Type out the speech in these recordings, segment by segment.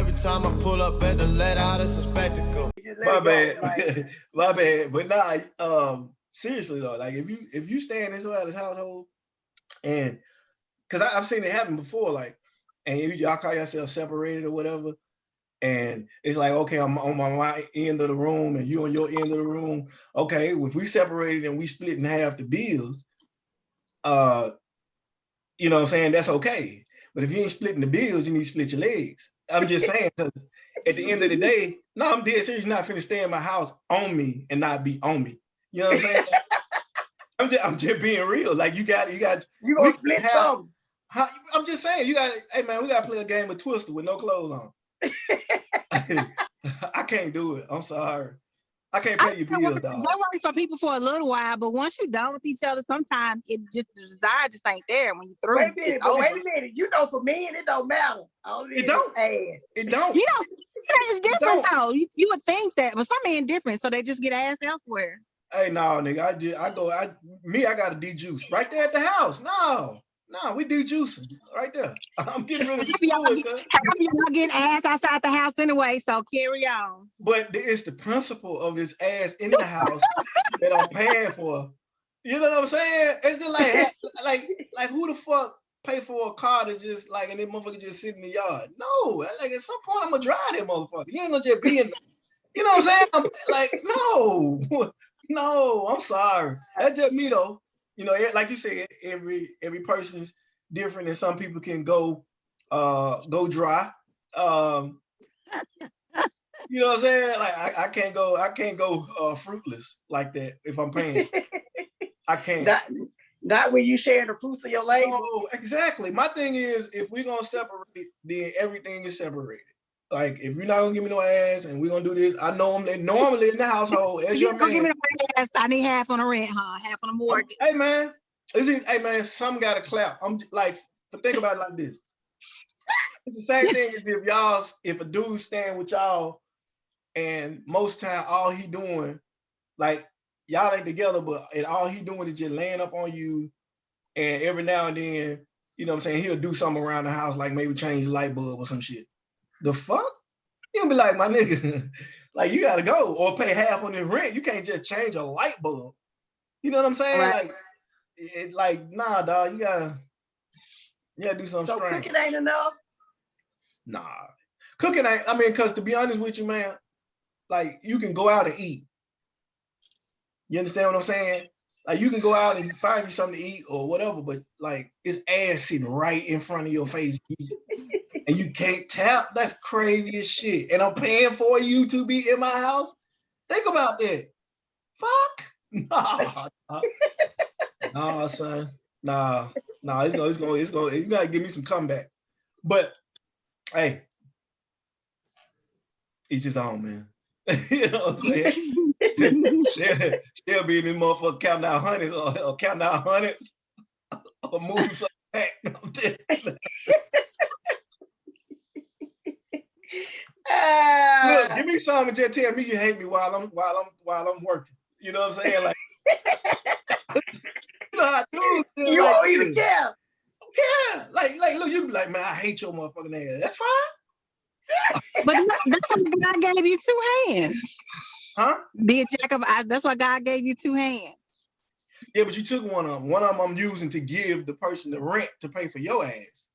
every time I pull up at the let out, it's a spectacle. My bad, like... my bad. But nah, seriously though, like if you stay in this household, and because I've seen it happen before, like, and y'all call yourself separated or whatever, and it's like, okay, I'm on my end of the room and you on your end of the room. Okay, if we separated and we split in half the bills, you know what I'm saying, that's okay. But if you ain't splitting the bills, you need to split your legs. I'm just saying, at the end of the day, no, I'm dead serious. You're not finna stay in my house on me and not be on me. You know what I'm saying? I'm just being real. Like you gonna split some. I'm just saying, hey man, we gotta play a game of Twister with no clothes on. I can't do it. I'm sorry. I can't pay your bills, dog. That works for people for a little while, but once you're done with each other, sometimes the desire just ain't there when you through. Wait a minute. You know, for men, it don't matter. It don't. Ass. It don't. You know, it's different though. You would think that, but some men different, so they just get ass elsewhere. Hey, no, nigga, I got a de-juice right there at the house. No, we de-juicing right there. I'm getting rid of y'all getting ass outside the house anyway, so carry on. But it's the principle of this ass in the house that I'm paying for. You know what I'm saying? It's just like who the fuck pay for a car to just like, and then motherfucker just sit in the yard? No, like at some point I'm gonna drive that motherfucker. You ain't gonna just be in, you know what I'm saying? I'm like, no, I'm sorry. That's just me though. You know, like you said, every person's different, and some people can go dry. You know what I'm saying? Like I can't go fruitless like that if I'm paying. I can't. Not when you share the fruits of your labor. No, exactly. My thing is, if we're gonna separate, then everything is separated. Like, if you're not gonna give me no ass and we're gonna do this, I know that normally in the household, as your man, give me no ass, I need half on the rent, huh? Half on the mortgage. Hey man, some gotta clap. I'm like, think about it like this. It's the same thing as if a dude staying with y'all, and most time all he doing, like, y'all ain't together, and all he doing is just laying up on you, and every now and then, you know what I'm saying, he'll do something around the house, like maybe change the light bulb or some shit. The fuck? You'll be like, my nigga, like, you gotta go or pay half on the rent. You can't just change a light bulb. You know what I'm saying? Right. Like, nah, dog, you gotta do something so strange. Cooking ain't enough? Nah. Cooking ain't, because to be honest with you, man, like, you can go out and eat. You understand what I'm saying? Like, you can go out and find you something to eat or whatever, but like, it's ass sitting right in front of your face. And you can't tap. That's crazy as shit. And I'm paying for you to be in my house. Think about that. Fuck. Nah, son. Nah. It's going. You gotta give me some comeback. But hey, each his own, man. You know what I'm saying? She'll be in this motherfucker counting out hundreds or counting out hundreds or moving something back. I'm telling you. Look, give me some and just tell me you hate me while I'm working. You know what I'm saying? Like, you know how dudes feel. You don't even care. Yeah, like look, you be like, man, I hate your motherfucking ass. That's fine. But that's why God gave you two hands. Huh? Be a jack of. That's why God gave you two hands. Yeah, but you took one of them. One of them I'm using to give the person the rent to pay for your ass.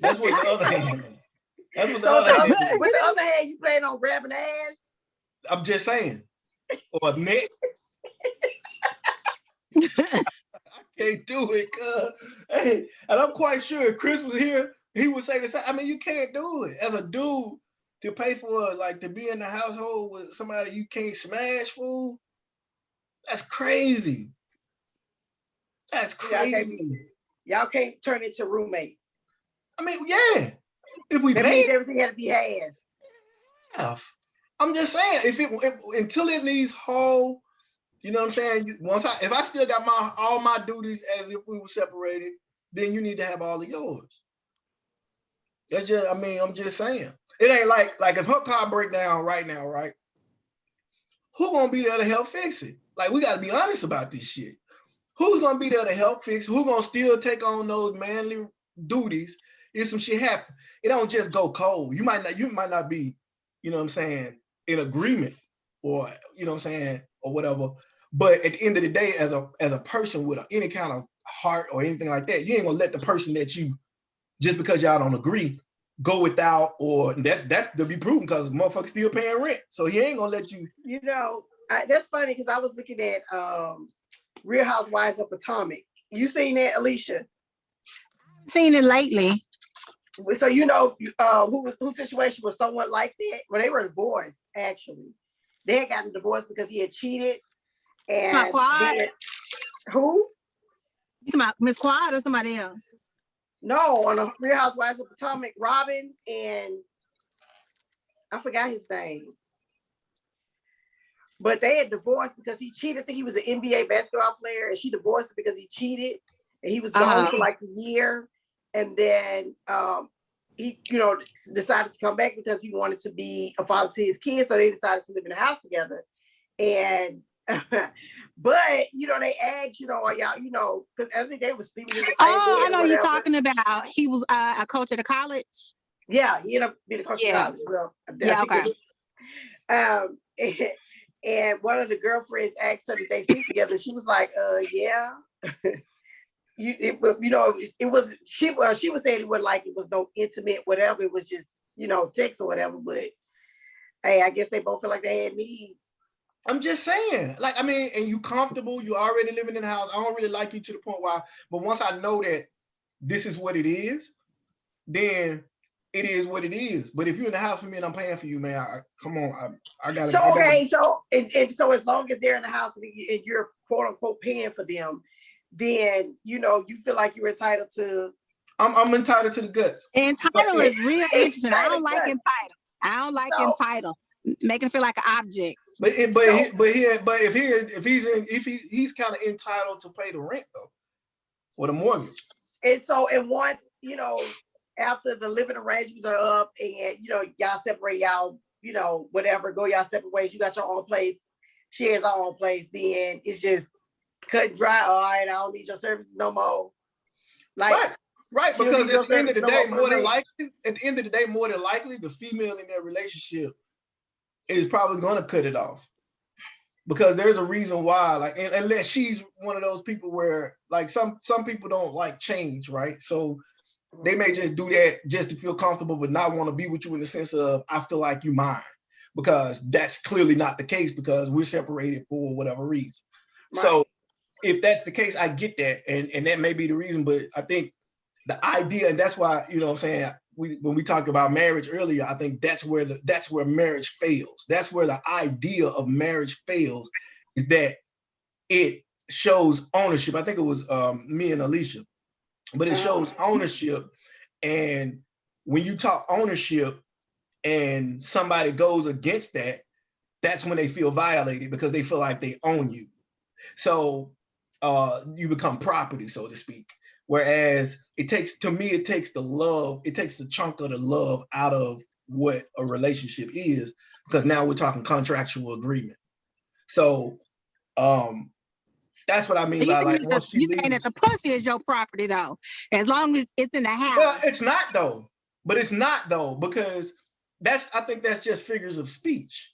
That's what the other hand is. That's what the other hand is. With the other hand, you playing on grabbing ass? I'm just saying. Or a neck. I can't do it, cuz. Hey, and I'm quite sure if Chris was here, he would say the same. I mean, you can't do it. As a dude, to pay for, like, to be in the household with somebody you can't smash, fool, that's crazy. That's crazy. Y'all can't turn into roommates. I mean, yeah. If we that pay, means everything had to be had. Yeah. I'm just saying, if until it leaves whole, you know what I'm saying? If I still got all my duties as if we were separated, then you need to have all of yours. That's just, I'm just saying. It ain't like if her car break down right now, right? Who gonna be there to help fix it? Like, we gotta be honest about this shit. Who's gonna be there to help fix? Who gonna still take on those manly duties if some shit happen, it don't just go cold. You might not be, you know what I'm saying, in agreement, or you know what I'm saying, or whatever. But at the end of the day, as a person with any kind of heart or anything like that, you ain't gonna let the person that you, just because y'all don't agree, go without, or that's to be proven, because motherfuckers still paying rent. So he ain't gonna let you. You know, that's funny because I was looking at Real Housewives of Potomac. You seen that, Alicia? Seen it lately. So you know whose situation was somewhat like that? Well, they were divorced, actually. They had gotten divorced because he had cheated. And then, who? You talking about Miss Quad or somebody else? No, on a Real Housewives of Potomac, Robin and I forgot his name. But they had divorced because he cheated. I think he was an NBA basketball player, and she divorced him because he cheated. And he was gone for like a year. And then he, you know, decided to come back because he wanted to be a father to his kids. So they decided to live in the house together. And but you know, they asked, you know, are y'all, you know, because I think they were sleeping in the same bed. I know you're talking about. He was a coach at a college. Yeah, he ended up being a coach at college. Well, yeah, okay. And one of the girlfriends asked her that they sleep together. She was like, yeah. You know, it was, she was saying it wasn't like it was no intimate, whatever. It was just, you know, sex or whatever. But hey, I guess they both feel like they had needs. I'm just saying, like, I mean, and you comfortable, you already living in the house. I don't really like you to the point where, but once I know that this is what it is, then it is what it is. But if you're in the house with me and I'm paying for you, man, come on, I gotta. So okay, so and so as long as they're in the house and you're quote unquote paying for them, then you know you feel like you're entitled to. I'm entitled to the guts. Entitled is real interesting. I don't like entitled. I don't like entitled. Making it feel like an object. But he's kind of entitled to pay the rent though, or the mortgage. And so, and once, you know, after the living arrangements are up and, you know, y'all separate, y'all, you know, whatever, go y'all separate ways, you got your own place, she has her own place, then it's just cut and dry. All right, I don't need your services no more. Like, right, because at the end of the day, more than likely, the female in that relationship is probably going to cut it off. Because there's a reason why, like, unless she's one of those people where, like, some people don't like change, right? So they may just do that just to feel comfortable, but not want to be with you in the sense of, I feel like you mine, because that's clearly not the case because we're separated for whatever reason. Right. So if that's the case, I get that, and that may be the reason, but I think the idea, and that's why, you know what I'm saying, when we talked about marriage earlier, I think that's where marriage fails. That's where the idea of marriage fails, is that it shows ownership. I think it was me and Alicia, but it shows ownership. And when you talk ownership and somebody goes against that, that's when they feel violated because they feel like they own you. So you become property, so to speak. Whereas it takes the love, it takes the chunk of the love out of what a relationship is, because now we're talking contractual agreement. So that's what I mean by, like, once she leaves. You saying that the pussy is your property though, as long as it's in the house. Well, it's not though, because I think that's just figures of speech.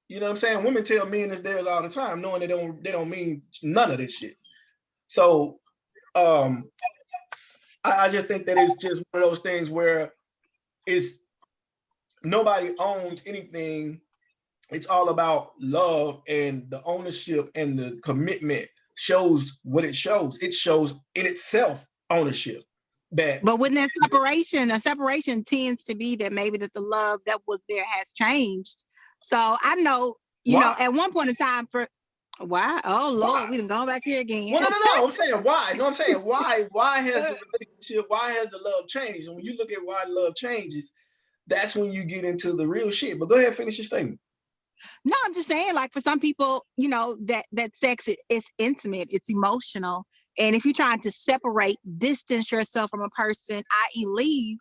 You know what I'm saying? Women tell men it's theirs all the time, knowing they don't mean none of this shit. So I just think that it's just one of those things where it's nobody owns anything. It's all about love, and the ownership and the commitment shows what it shows. It shows in itself ownership. But when there's separation, a separation tends to be that maybe that the love that was there has changed. So I know, you know, at one point in time why? Oh Lord, we done gone back here again. Well, no. I'm saying why. No, I'm saying why. Why has the relationship? Why has the love changed? And when you look at why love changes, that's when you get into the real shit. But go ahead, finish your statement. No, I'm just saying, like, for some people, you know, that sex it's intimate, it's emotional, and if you're trying to separate, distance yourself from a person, i.e., leave,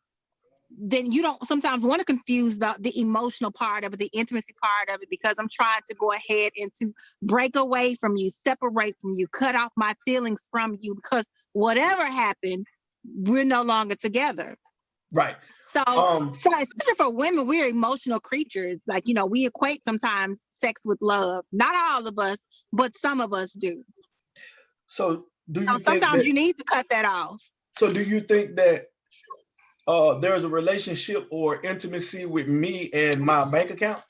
then you don't sometimes want to confuse the emotional part of it, the intimacy part of it, because I'm trying to go ahead and to break away from you, separate from you, cut off my feelings from you, because whatever happened, we're no longer together. Right. So, so especially for women, we're emotional creatures. Like, you know, we equate sometimes sex with love. Not all of us, but some of us do. So do So you think sometimes that, you need to cut that off. so do you think that there's a relationship or intimacy with me and my bank account?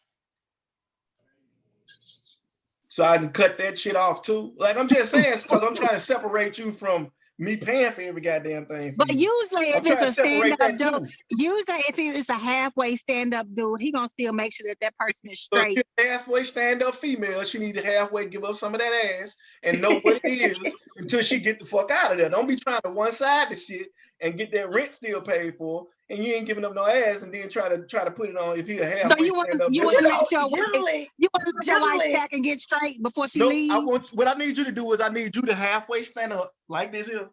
So I can cut that shit off too. Like I'm just saying, because I'm trying to separate you from me paying for every goddamn thing for But you. usually I'm if it's trying a to separate stand-up that dude, too. usually if it's a halfway stand-up dude, he gonna still make sure that that person is So if straight. you're a halfway stand-up female, she need to halfway give up some of that ass and know what it is until she get the fuck out of there. Don't be trying to one side the shit and get that rent still paid for, and you ain't giving up no ass, and then try to put it on if he a So halfway stand-up. you But want you to know, let your wife, generally, you want to let your wife generally, stack and get straight before she Nope. leaves? What I need you to do is I need you to halfway stand up like this here.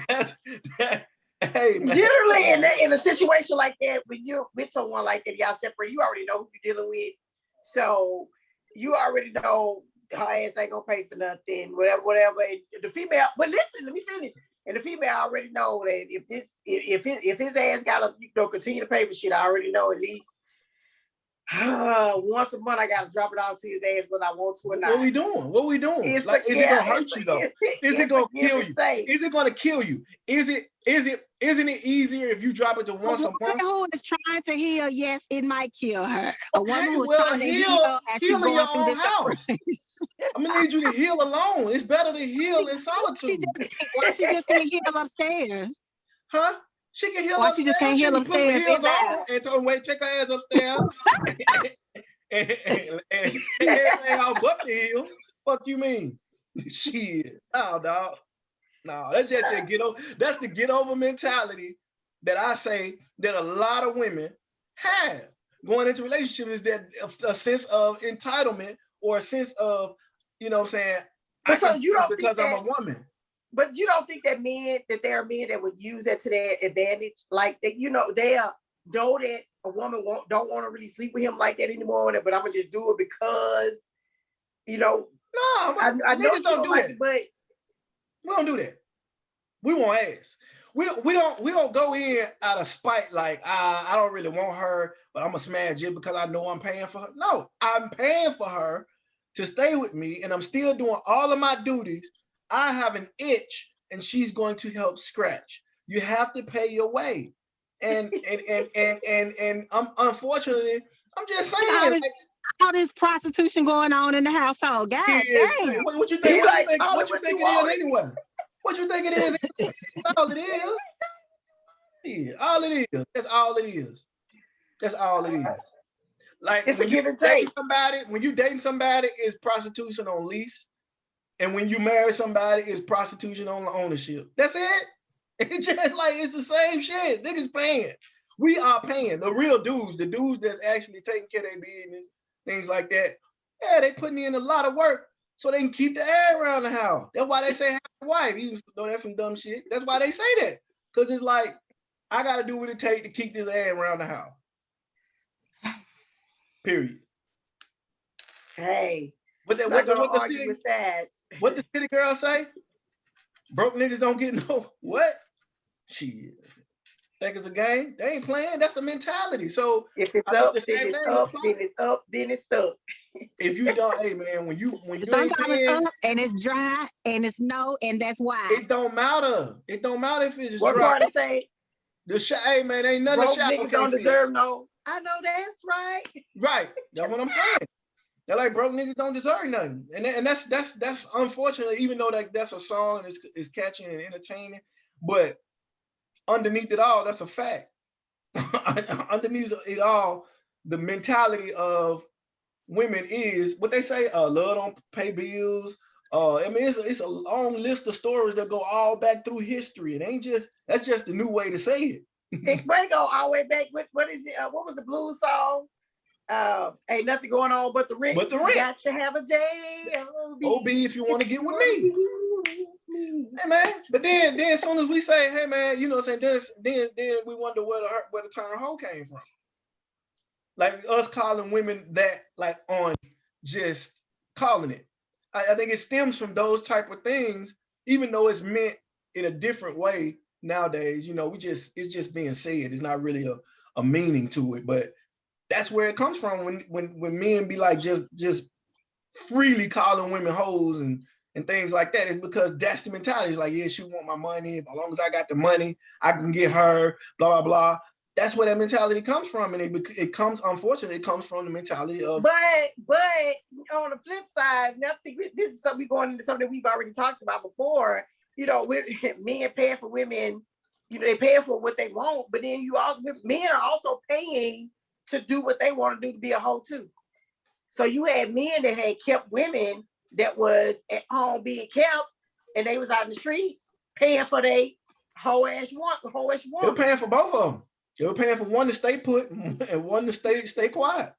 That's that. Hey man. generally in a situation like that, when you're with someone like that, y'all separate, you already know who you're dealing with. So you already know her ass ain't gonna pay for nothing, whatever. And the female, but listen, let me finish. And the female already know that if his ass gotta continue to pay for shit, I already know at least once a month I gotta drop it off to his ass whether I want to or not. What we doing? What we doing? It's Like, is it gonna hurt you though? Is it gonna kill you? Is it gonna kill you? Isn't it easier if you drop it to once a month? A woman who is trying to heal, yes, it might kill her. A woman Okay, who's well, trying to heal as she's heal in going your through own this house. I'm gonna need you to heal alone. It's better to heal in solitude. Why she just can't heal upstairs? Huh? She can heal Why upstairs. she just can't heal She can put some upstairs? heels on and tell wait, take her ass upstairs and take everything off but the heels. Fuck you mean? Shit. No, dog. No, that's just the get over. That's the get over mentality that I say that a lot of women have going into relationships, is that a sense of entitlement or a sense of, you know what I'm saying, but so you don't because think I'm that, a woman. but you don't think that there are men that would use that to their advantage, like that, they know that a woman don't want to really sleep with him like that anymore, but I'm gonna just do it because, No, I know niggas don't do like that. it, but we don't do that. We want ass. We don't go in out of spite like I don't really want her, but I'm gonna smash it because I know I'm paying for her. No, I'm paying for her to stay with me, and I'm still doing all of my duties. I have an itch, and she's going to help scratch. You have to pay your way, and unfortunately, I'm just saying. All this prostitution going on in the household. God damn. What you think? What you think it is anyway? What you think it is? That's all it is. Yeah, all it is. That's all it is. That's all it is. Like it's when a you give and take. when you dating somebody, it's prostitution on lease, and when you marry somebody, it's prostitution on ownership. That's it. It's just like it's the same shit. Niggas paying. We are paying. The real dudes, the dudes that's actually taking care of their business, things like that. Yeah, they putting in a lot of work so they can keep the air around the house. That's why they say have a wife, even though that's some dumb shit. That's why they say that. Because it's like, I got to do what it takes to keep this air around the house. Period. Hey, what the city girl say? Broke niggas don't get no what? Shit. Think it's a game? They ain't playing. That's the mentality. So if it's up, then it's up, then it's up, then it's stuck. If you don't, hey man, when you sometimes it's up and it's dry and it's no, and that's why. It don't matter. It don't matter if it's what dry. What to say? Hey man, ain't nothing. Broke niggas don't deserve no. I know that's right. Right. That's what I'm saying. They're like broke niggas don't deserve nothing, and that's unfortunately, even though that's a song and it's catchy and entertaining, but underneath it all, that's a fact. Underneath it all, the mentality of women is what they say: love don't pay bills. I mean, it's a long list of stories that go all back through history. It ain't just that's just a new way to say it. It might go all the way back. What is it? What was the blues song? Ain't nothing going on but the rent. But the rent. You got to have a J-O-B. O-B if you want to get with me. Hey man, but then as soon as we say, hey man, you know what I'm saying, then we wonder where the term hoe came from. Like us calling women that, like on just calling it. I think it stems from those type of things, even though it's meant in a different way nowadays. You know, it's just being said. It's not really a meaning to it, but that's where it comes from when men be like just freely calling women hoes and things like that. It's because that's the mentality. It's like, yeah, she want my money. As long as I got the money, I can get her, blah, blah, blah. That's where that mentality comes from. And it comes, unfortunately, it comes from the mentality of. But on the flip side, nothing, this is something going into something we've already talked about before. You know, men paying for women, you know, they paying for what they want, but then men are also paying to do what they want to do to be a hoe too. So you had men that had kept women that was at home being kept, and they was out in the street paying for they hoe-ass woman. They were paying for both of them. They were paying for one to stay put and one to stay quiet.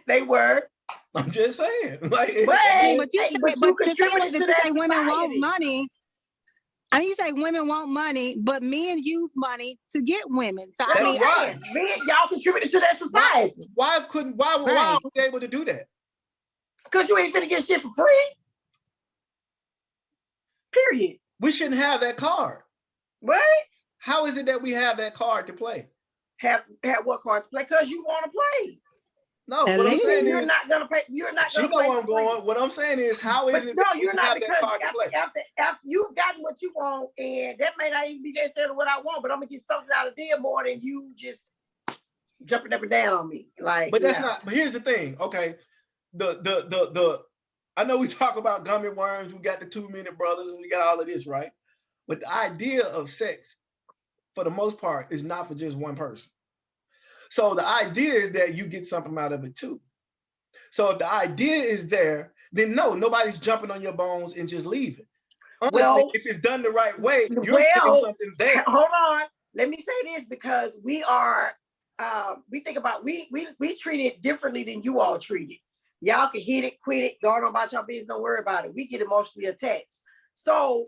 They were. I'm just saying. Like, but you contributed to say women want money. I mean, you say women want money, but men use money to get women. So I mean, men, y'all contributed to that society. Why are we able to do that? Because you ain't finna get shit for free. Period. We shouldn't have that card. What? How is it that we have that card to play? Have what card to play? Because you want to play. No, what I'm saying you're not gonna pay. You're not gonna play. You know where I'm going. What I'm saying is, how is it? No, you're not, because after you've gotten what you want, and that may not even be necessarily what I want, but I'm gonna get something out of there more than you just jumping up and down on me. Like, but that's not. But here's the thing. Okay, the I know we talk about gummy worms. We got the 2-minute brothers, and we got all of this, right? But the idea of sex, for the most part, is not for just one person. So the idea is that you get something out of it too. So if the idea is there, then no, nobody's jumping on your bones and just leaving. Honestly, if it's done the right way, you're getting something there. Hold on. Let me say this, because we think about, we treat it differently than you all treat it. Y'all can hit it, quit it, go on about your business, don't worry about it. We get emotionally attached. So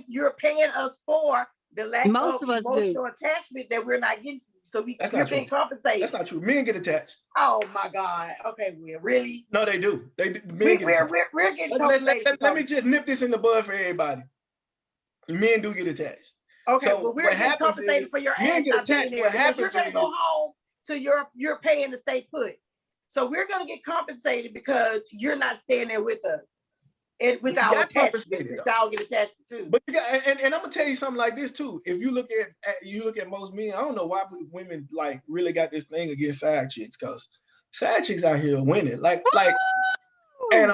you're paying us for the lack of emotional attachment that we're not getting. So we're being compensated. That's not true. Men get attached. Oh my God. Okay, Will, really? No, they do. We're getting compensated. Let me just nip this in the bud for everybody. Men do get attached. Okay, so well, we're getting compensated for your ass not being there. What happens is you're gonna go home to you're paying to stay put. So we're gonna get compensated because you're not staying there with us. And with our attachment, y'all get attached to. But you got, and I'm gonna tell you something like this too. If you look at most men, I don't know why women like really got this thing against side chicks, because side chicks out here winning. Like women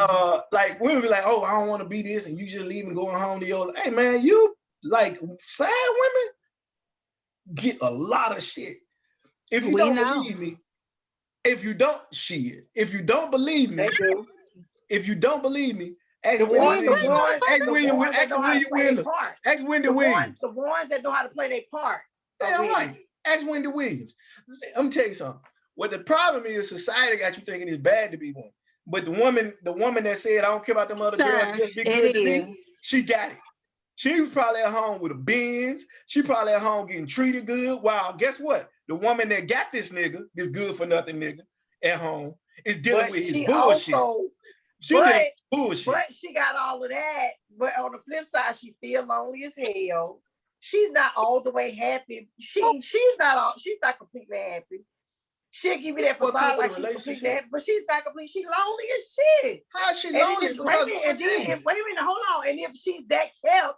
be like, oh, I don't want to be this, and you just leaving, going home to yours. Hey man, you like side women get a lot of shit. If you don't believe me, if you don't believe me, ask Wendy Williams. Ask Wendy Williams. The ones that know how to play their part. Damn right. Ask Wendy Williams. Let me tell you something. What the problem is, society got you thinking it's bad to be one. But the woman that said, I don't care about them other girls, just be good to me, she got it. She was probably at home with a Benz. She probably at home getting treated good. Wow, guess what? The woman that got this nigga, this good for nothing nigga, at home, is dealing with his bullshit. But she got all of that. But on the flip side, she's still lonely as hell. She's not all the way happy. She's not completely happy. She'll give you that facade like she's completely happy, but she's not completely. She's lonely as shit. How's she lonely? Wait a minute, hold on. And if she's that kept,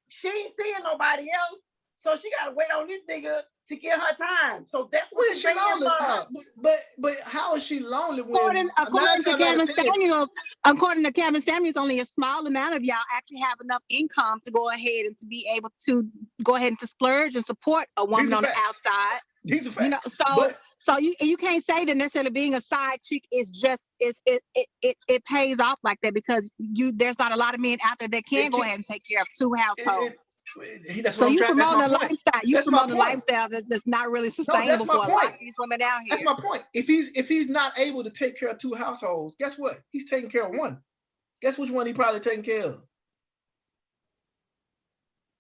she ain't seeing nobody else. So she gotta wait on this nigga to get her time. So that's what she's lonely. But how is she lonely when according to Kevin Samuels, only a small amount of y'all actually have enough income to go ahead and to be able to go ahead and to splurge and support a woman on the outside. These are facts. You know, so you can't say that necessarily being a side chick is just it pays off like that, because there's not a lot of men out there that can go ahead and take care of 2 households. So you promote a lifestyle. You promote a lifestyle that's not really sustainable for a lot of these women out here. That's my point. If he's not able to take care of 2 households, guess what? He's taking care of one. Guess which one he probably taking care of?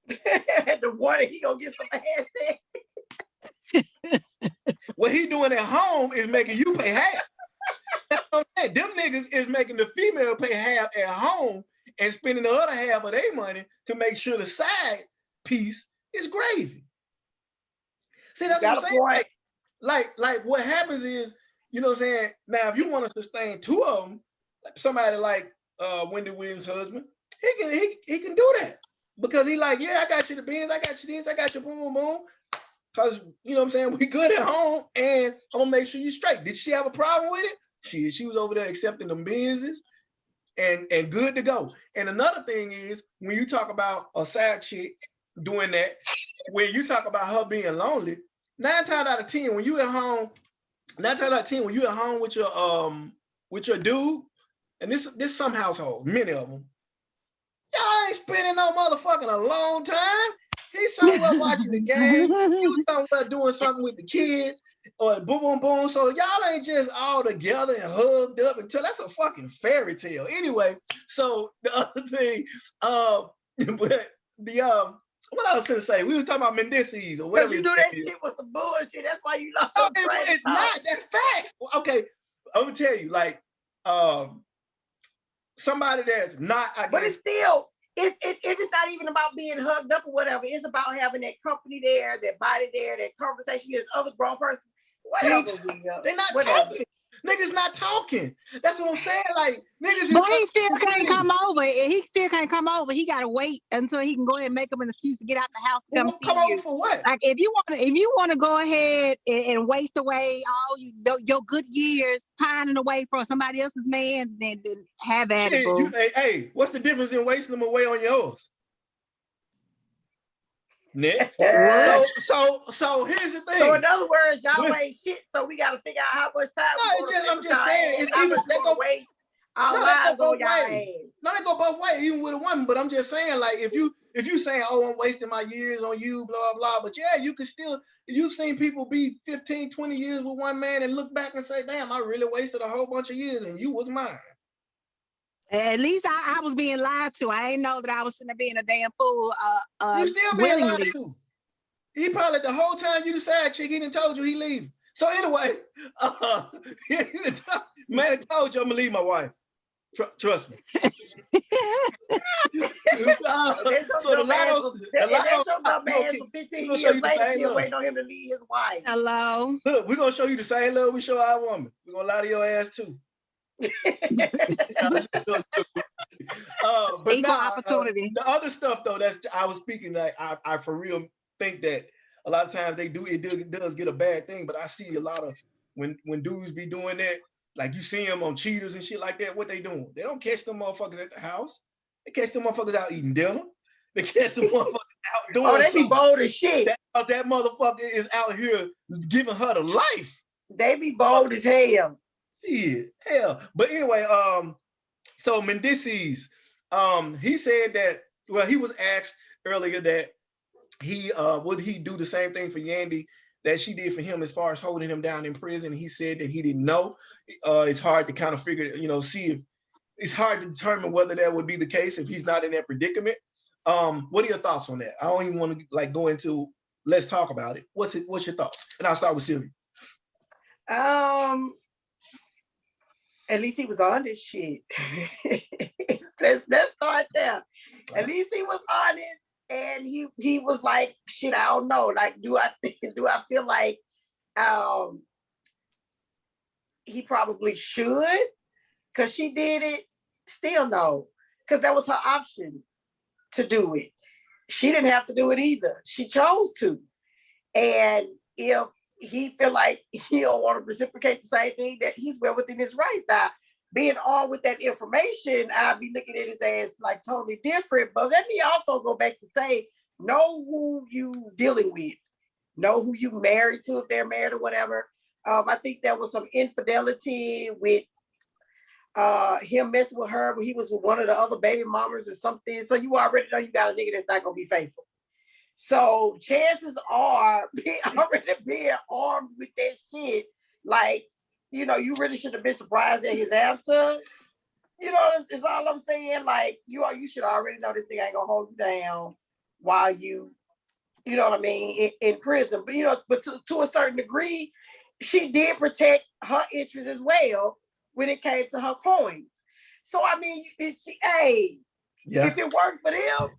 The one he gonna get some ass in. What he doing at home is making you pay half. That's what I'm saying. Them niggas is making the female pay half at home and spending the other half of their money to make sure the side piece is gravy. See, that's what I'm saying. Like what happens is, you know what I'm saying? Now, if you want to sustain two of them, like somebody like Wendy Williams' husband, he can do that. Because he like, yeah, I got you the beans, I got you this, I got you boom, boom, boom. Because, you know what I'm saying, we good at home, and I'm going to make sure you straight. Did she have a problem with it? She was over there accepting them business and good to go. And another thing is, when you talk about a side chick doing that, when you talk about her being lonely, 9 times out of 10, when you at home, 9 times out of 10, when you at home with your dude, and this some households, many of them, y'all ain't spending no motherfucking alone time. He's somewhere watching the game. You somewhere doing something with the kids, or boom, boom, boom. So y'all ain't just all together and hugged up until that's a fucking fairy tale. Anyway, so the other thing, but the what I was gonna say, we was talking about Mendices or whatever. Because you knew that shit was some bullshit. That's why you lost. No, it's not. That's facts. Okay, I'm gonna tell you, like, somebody that's not, I guess, but it's still, it is not even about being hugged up or whatever. It's about having that company there, that body there, that conversation with other grown person. Whatever. They're not talking. Niggas not talking. That's what I'm saying. Like, niggas. But he still can't come over. He still can't come over. He gotta wait until he can go ahead and make him an excuse to get out the house to come see you. Over for what? Like, if you want to go ahead and waste away all your good years pining away for somebody else's man, then have at it, boo. Hey, what's the difference in wasting them away on yours? Next. So here's the thing. So in other words, y'all ain't shit. So we got to figure out how much time. I'm just saying. It's even that go waste our lives on y'all ass. No, they go both ways, even with a woman. But I'm just saying, like, if you saying, oh, I'm wasting my years on you, blah blah. But yeah, you can still. You've seen people be 15, 20 years with one man and look back and say, damn, I really wasted a whole bunch of years and you was mine. At least I was being lied to. I ain't know that I was sitting there being a damn fool. You still being lied to. He probably the whole time you the side chick, he done told you he leaving. So anyway, man, I told you I'm gonna leave my wife. Trust me. So the last man for 15 years later still waiting on him to leave his wife. Hello. Look, we're gonna show you the same love we show our woman. We're gonna lie to your ass too. But equal opportunity. The other stuff though, I was speaking, like I for real think that a lot of times it does get a bad thing, but I see a lot of when dudes be doing that, like you see them on cheaters and shit like that, what they doing? They don't catch them motherfuckers at the house. They catch them motherfuckers out eating dinner. They catch them motherfuckers out doing they be bold as shit. That motherfucker is out here giving her the life. They be bold as hell. Yeah, hell. But anyway, so Mendices, he said that, well, he was asked earlier that he would he do the same thing for Yandy that she did for him as far as holding him down in prison. He said that he didn't know. It's hard to kind of figure, see if it's hard to determine whether that would be the case if he's not in that predicament. What are your thoughts on that? I don't even want to like go into, let's talk about it. What's your thoughts? And I'll start with Sylvia. At least he was on this shit. let's start there. At least he was honest, and he was like, shit, I don't know. Like, do I feel like he probably should? Cause she did it. Still no, because that was her option to do it. She didn't have to do it either. She chose to. And if he feel like he don't want to reciprocate the same thing, that he's well within his rights. Now, being armed with that information, I'd be looking at his ass like totally different. But let me also go back to say, know who you dealing with. Know who you married to, if they're married or whatever. I think there was some infidelity with him messing with her when he was with one of the other baby mamas or something. So you already know you got a nigga that's not gonna be faithful. So chances are, already being armed with that shit, like, you really should have been surprised at his answer. Is all I'm saying. Like, you should already know this thing ain't gonna hold you down while you know what I mean, in prison. But to a certain degree, she did protect her interests as well when it came to her coins. So I mean, Yeah. If it works for them,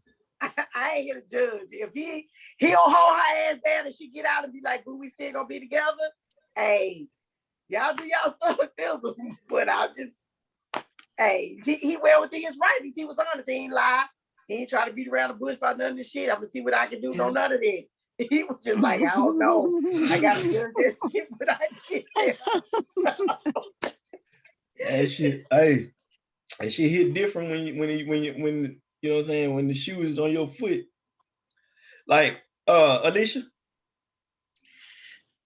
I ain't here to judge. If he don't hold her ass down and she get out and be like, "Boo, we still gonna be together." Hey, y'all do y'all stuff with this. But I'm just, hey, he well within his right. He was honest. He ain't lie. He ain't try to beat around the bush about none of this shit. I'm gonna see what I can do. No, none of that. He was just like, I don't know. I gotta judge that shit, but I get there. That shit, hey, that shit hit different when you know what I'm saying, when the shoe is on your foot. Like, Alicia.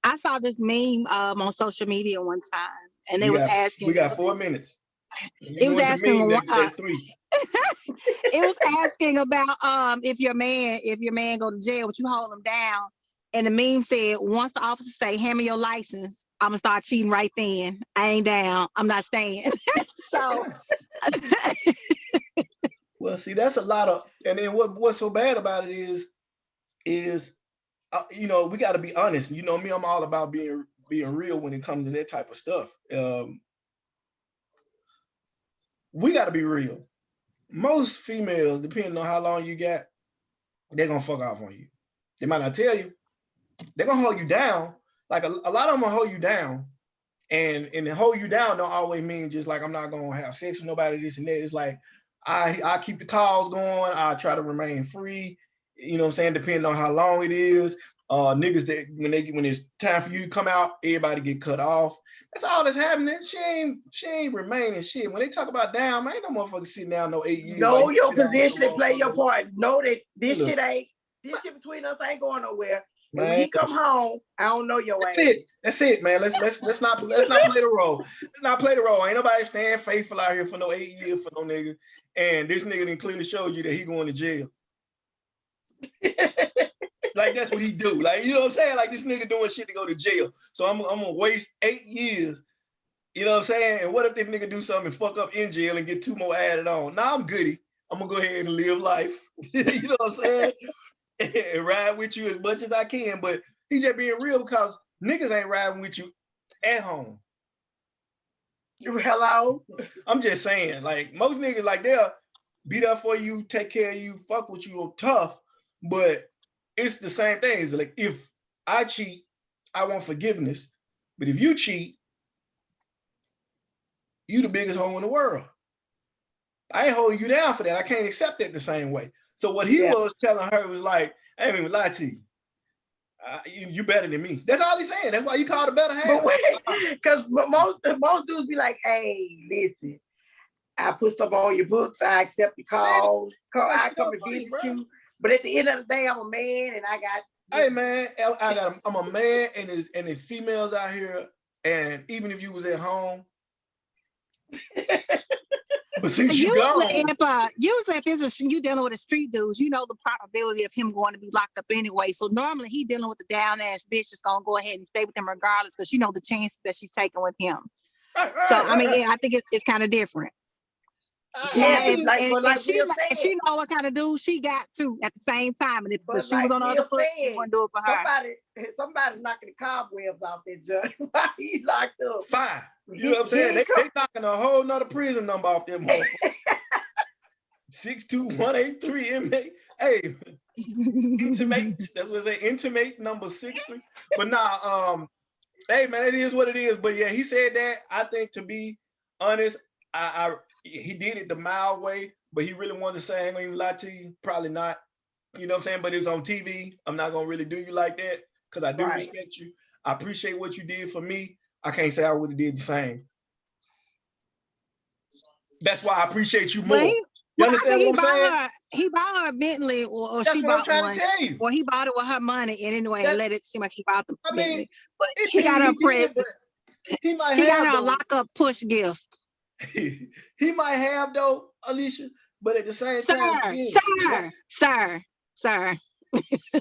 I saw this meme on social media one time, and they was asking. We got 4 minutes. It was asking. That's 3. It was asking about if your man go to jail, would you hold him down? And the meme said, once the officer say, "Hand me your license," I'm gonna start cheating right then. I ain't down. I'm not staying. So. Well, see, that's a lot of, and then what's so bad about it is you know, we got to be honest. You know me, I'm all about being real when it comes to that type of stuff. We got to be real. Most females, depending on how long you got, they're gonna fuck off on you. They might not tell you. They're gonna hold you down. Like a lot of them will hold you down, and to hold you down don't always mean just like I'm not gonna have sex with nobody, this and that. It's like I keep the calls going. I try to remain free. You know what I'm saying? Depending on how long it is. Niggas that when it's time for you to come out, everybody get cut off. That's all that's happening. She ain't remaining shit. When they talk about down, man, ain't no motherfucker sitting down no 8 years. Know your position and play your part. Know that this shit between us ain't going nowhere. And when he come home, I don't know your ass. That's it, man. Let's not play the role. Let's not play the role. Ain't nobody staying faithful out here for no 8 years for no nigga. And this nigga done clearly showed you that he going to jail. Like that's what he do. Like, you know what I'm saying? Like this nigga doing shit to go to jail. So I'm gonna waste 8 years. You know what I'm saying? And what if this nigga do something and fuck up in jail and get 2 more added on? Nah, I'm goody. I'm gonna go ahead and live life. You know what I'm saying? And ride with you as much as I can. But he just being real because niggas ain't riding with you at home. Hello? I'm just saying, like most niggas, like they'll be there for you, take care of you, fuck with you tough, but it's the same thing. It's like if I cheat, I want forgiveness. But if you cheat, you the biggest hoe in the world. I ain't holding you down for that. I can't accept that the same way. So what he was telling her was like, I ain't even lie to you. You better than me. That's all he's saying. That's why you called a better half. Because most dudes be like, hey, listen, I put some on your books. I accept your calls. I come and visit you. But at the end of the day, I'm a man and I got. Hey man, I'm a man and there's females out here. And even if you was at home, but since you usually if it's you dealing with a street dudes, you know the probability of him going to be locked up anyway. So normally he dealing with the down ass bitch that's gonna go ahead and stay with him regardless, because you know the chances that she's taking with him. I think it's kind of different. She know what kind of dude she got too at the same time, and if the shoe was on the other foot, he wouldn't do it for her. Somebody's knocking the cobwebs off that judge. Why he locked up? Fine. You know what I'm saying? They knocking a whole nother prison number off them motherfuckers. 62183 inmate. Hey, intimate. That's what they say. Intimate number 63. But nah, hey man, it is what it is. But yeah, he said that. I think to be honest, he did it the mild way, but he really wanted to say, I ain't gonna even lie to you. Probably not. You know what I'm saying? But it was on TV. I'm not gonna really do you like that because I do respect you. I appreciate what you did for me. I can't say I would have did the same. That's why I appreciate you more. You understand what I'm saying? He bought her a Bentley, or she bought one, or he bought it with her money, and anyway, let it seem like he bought the Bentley. But he got her a present. He got her a lock-up push gift. He might have though, Alicia, but at the same time, sir.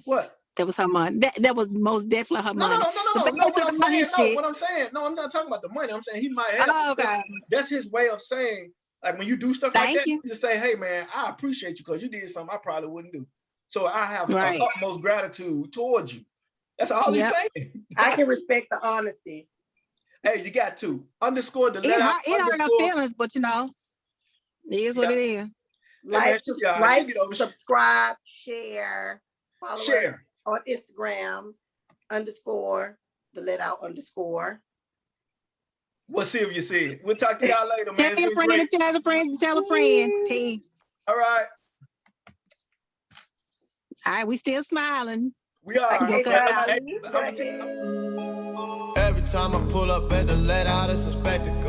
What? That was her money. That was most definitely her money. No. What I'm saying, no, I'm not talking about the money. I'm saying he might have. Oh, okay. That's his way of saying, like when you do stuff like that, you just say, hey man, I appreciate you because you did something I probably wouldn't do. So I have utmost gratitude towards you. That's all he's saying. I can respect the honesty. Hey, you got to underscore the letter. It hurt her feelings, but you know, it is what it is. Like, she'll be all right. She'll get over it. subscribe, share, follow us Share. on Instagram _the let out _ What Sylvia said. We'll talk to y'all later, man. Tell It's your been friend great. and tell a friend and tell a friend. Peace. All right. All right, we still smiling. We are. Okay, Go Charlie, Hey, go ahead. Every time I pull up at the let out, it's a spectacle.